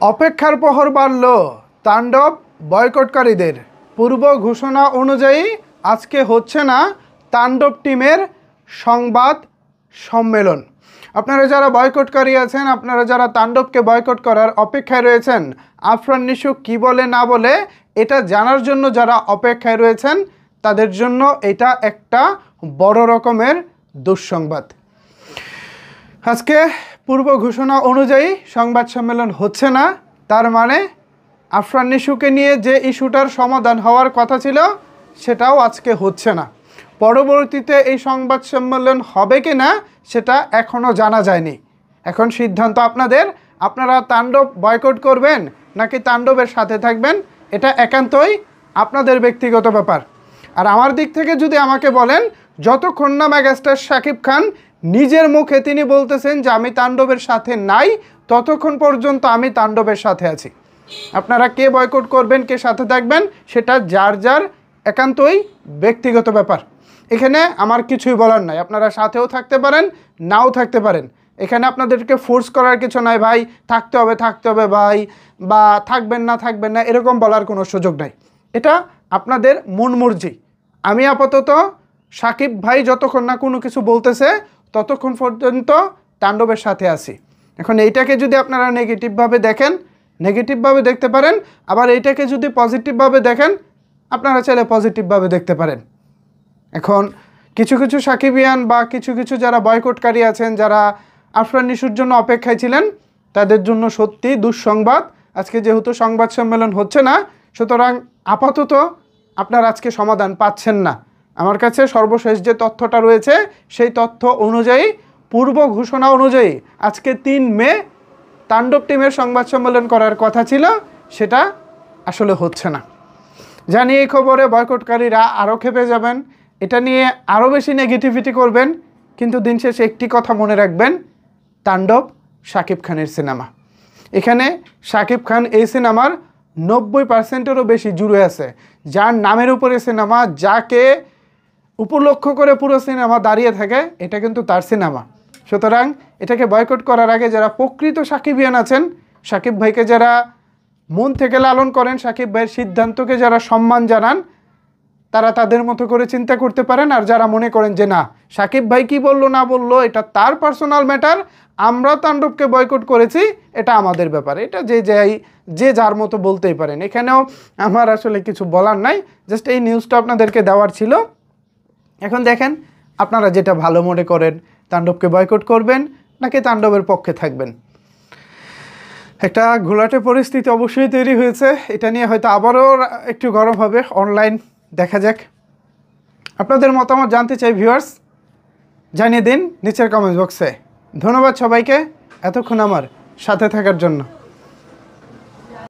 অপেক্ষার প্রহর বাড়ল তাণ্ডব বয়কটকারীদের। পূর্ব ঘোষণা অনুযায়ী আজকে হচ্ছে না তাণ্ডব টিমের সংবাদ সম্মেলন। আপনারা যারা বয়কটকারী আছেন, আপনারা যারা তাণ্ডবকে বয়কট করার অপেক্ষায় রয়েছেন, আফরান নিশু কি বলে না বলে এটা জানার জন্য যারা অপেক্ষায় রয়েছেন, তাদের জন্য এটা একটা বড় রকমের দুঃসংবাদ। আজকে পূর্ব ঘোষণা অনুযায়ী সংবাদ সম্মেলন হচ্ছে না, তার মানে আফরান নিশুকে নিয়ে যে ইস্যুটার সমাধান হওয়ার কথা ছিল সেটাও আজকে হচ্ছে না। পরবর্তীতে এই সংবাদ সম্মেলন হবে কি না সেটা এখনও জানা যায়নি। এখন সিদ্ধান্ত আপনাদের, আপনারা তাণ্ডব বয়কট করবেন নাকি তাণ্ডবের সাথে থাকবেন, এটা একান্তই আপনাদের ব্যক্তিগত ব্যাপার। আর আমার দিক থেকে যদি আমাকে বলেন, যতক্ষণ না মেগাস্টার শাকিব খান নিজের মুখে তিনি বলতেছেন যে আমি তাণ্ডবের সাথে নাই, ততক্ষণ পর্যন্ত আমি তাণ্ডবের সাথে আছি। আপনারা কে বয়কট করবেন, কে সাথে থাকবেন, সেটা যার যার একান্তই ব্যক্তিগত ব্যাপার। এখানে আমার কিছুই বলার নাই। আপনারা সাথেও থাকতে পারেন, নাও থাকতে পারেন। এখানে আপনাদেরকে ফোর্স করার কিছু নাই, ভাই থাকতে হবে ভাই, বা থাকবেন না এরকম বলার কোনো সুযোগ নাই। এটা আপনাদের মন মর্জি। আমি আপাতত শাকিব ভাই যতক্ষণ না কোনো কিছু বলতেছে ততক্ষণ পর্যন্ত তাণ্ডবের সাথে আছি। এখন এইটাকে যদি আপনারা নেগেটিভভাবে দেখেন, নেগেটিভভাবে দেখতে পারেন, আবার এইটাকে যদি পজিটিভভাবে দেখেন, আপনারা চাইলে পজিটিভভাবে দেখতে পারেন। এখন কিছু কিছু সাকিবিয়ান বা কিছু কিছু যারা বয়কটকারী আছেন, যারা আফরান নিশুর জন্য অপেক্ষায় ছিলেন, তাদের জন্য সত্যি দুঃসংবাদ। আজকে যেহেতু সংবাদ সম্মেলন হচ্ছে না, সুতরাং আপাতত আপনারা আজকে সমাধান পাচ্ছেন না। আমার কাছে সর্বশেষ যে তথ্যটা রয়েছে সেই তথ্য অনুযায়ী, পূর্ব ঘোষণা অনুযায়ী আজকে 3 মে তাণ্ডব টিমের সংবাদ সম্মেলন করার কথা ছিল, সেটা আসলে হচ্ছে না। জানি এই খবরে বয়কটকারীরা আরও ক্ষেপে যাবেন, এটা নিয়ে আরও বেশি নেগেটিভিটি করবেন, কিন্তু দিন শেষে একটি কথা মনে রাখবেন, তাণ্ডব শাকিব খানের সিনেমা। এখানে শাকিব খান এই সিনেমার 90%-এরও বেশি জুড়ে আছে। যার নামের উপরে সিনেমা, যাকে উপলক্ষ করে পুরো সিনেমা দাঁড়িয়ে থাকে, এটা কিন্তু তার সিনেমা। সুতরাং এটাকে বয়কট করার আগে যারা প্রকৃত সাকিবিয়ান আছেন, শাকিব ভাইকে যারা মন থেকে লালন করেন, শাকিব ভাইয়ের সিদ্ধান্তকে যারা সম্মান জানান, তারা তাদের মতো করে চিন্তা করতে পারেন। আর যারা মনে করেন যে না, শাকিব ভাই কী বললো না বললো এটা তার পার্সোনাল ম্যাটার, আমরা তাণ্ডবকে বয়কট করেছি, এটা আমাদের ব্যাপার, এটা যে যার মতো বলতেই পারেন। এখানেও আমার আসলে কিছু বলার নাই, জাস্ট এই নিউজটা আপনাদেরকে দেওয়ার ছিল। এখন দেখেন আপনারা যেটা ভালো মনে করেন, তাণ্ডবকে বয়কট করবেন নাকি তাণ্ডবের পক্ষে থাকবেন। একটা ঘোলাটে পরিস্থিতি অবশ্যই তৈরি হয়েছে, এটা নিয়ে হয়তো আবারও একটু গরম হবে অনলাইন, দেখা যাক। আপনাদের মতামত জানতে চাই ভিউয়ার্স, জানিয়ে দিন নিচের কমেন্ট বক্সে। ধন্যবাদ সবাইকে এতক্ষণ আমার সাথে থাকার জন্য।